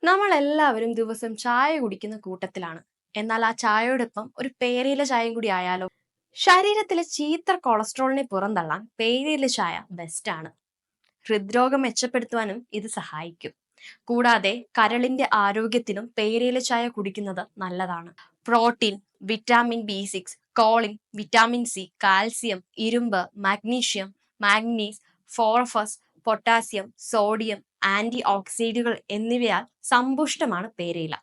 നമ്മൾ എല്ലാവരും ദിവസം ചായ കുടിക്കുന്ന കൂട്ടത്തിലാണ്. എന്നാൽ ആ ചായയോടൊപ്പം ഒരു പേരയില ചായയും കൂടി ആയാലോ? ശരീരത്തിലെ ചീത്ത കൊളസ്ട്രോളിനെ പുറന്തള്ളാൻ പേരയില ചായ ബെസ്റ്റ് ആണ്. ഹൃദ്രോഗം മെച്ചപ്പെടുത്തുവാനും ഇത് സഹായിക്കും. കൂടാതെ കരളിന്റെ ആരോഗ്യത്തിനും പേരയില ചായ കുടിക്കുന്നത് നല്ലതാണ്. Protein, vitamin B6, choline, vitamin C, calcium, ഇരുമ്പ്, magnesium, manganese, phosphorus, potassium, sodium, anti ഓക്സിഡന്റുകൾ എന്നിവയാൽ സമ്പുഷ്ടമാണ് പേരയില.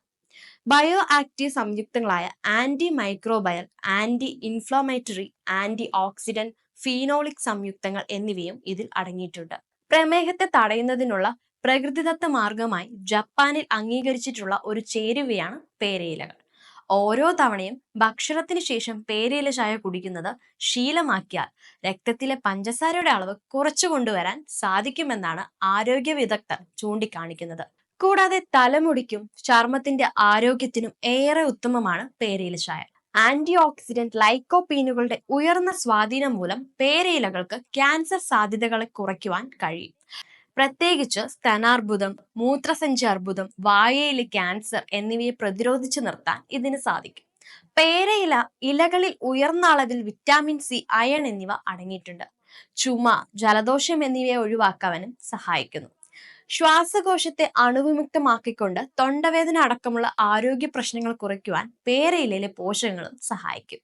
ബയോ ആക്റ്റീവ് സംയുക്തങ്ങളായ anti microbial, anti inflammatory, anti oxidant, phenolic സംയുക്തങ്ങൾ എന്നിവയും ഇതിൽ അടങ്ങിയിട്ടുണ്ട്. പ്രമേഹത്തെ തടയുന്നതിനുള്ള പ്രകൃതിദത്ത മാർഗമായി ജപ്പാനിൽ അംഗീകരിച്ചിട്ടുള്ള ഒരു ചേരുവയാണ് പേരയിലകൾ. ഓരോ തവണയും ഭക്ഷണത്തിന് ശേഷം പേരയില ചായ കുടിക്കുന്നത് ശീലമാക്കിയാൽ രക്തത്തിലെ പഞ്ചസാരയുടെ അളവ് കുറച്ചു കൊണ്ടുവരാൻ സാധിക്കുമെന്നാണ് ആരോഗ്യ വിദഗ്ധർ ചൂണ്ടിക്കാണിക്കുന്നത്. കൂടാതെ തലമുടിക്കും ചർമ്മത്തിന്റെ ആരോഗ്യത്തിനും ഏറെ ഉത്തമമാണ് പേരയില ചായ. ആന്റി ഓക്സിഡന്റ് ലൈക്കോപീനുകളുടെ ഉയർന്ന സ്വാധീനം മൂലം പേരയിലകൾക്ക് ക്യാൻസർ സാധ്യതകളെ കുറയ്ക്കുവാൻ കഴിയും. പ്രത്യേകിച്ച് സ്തനാർബുദം, മൂത്രസഞ്ചി അർബുദം, വായയിലെ ക്യാൻസർ എന്നിവയെ പ്രതിരോധിച്ചു നിർത്താൻ ഇതിന് സാധിക്കും. പേരയില ഇലകളിൽ ഉയർന്ന അളവിൽ വിറ്റാമിൻ സി, അയൺ എന്നിവ അടങ്ങിയിട്ടുണ്ട്. ചുമ, ജലദോഷം എന്നിവയെ ഒഴിവാക്കാനും സഹായിക്കുന്നു. ശ്വാസകോശത്തെ അണുവിമുക്തമാക്കിക്കൊണ്ട് തൊണ്ടവേദന അടക്കമുള്ള ആരോഗ്യ പ്രശ്നങ്ങൾ കുറയ്ക്കുവാൻ പേരയിലയിലെ പോഷകങ്ങളും സഹായിക്കും.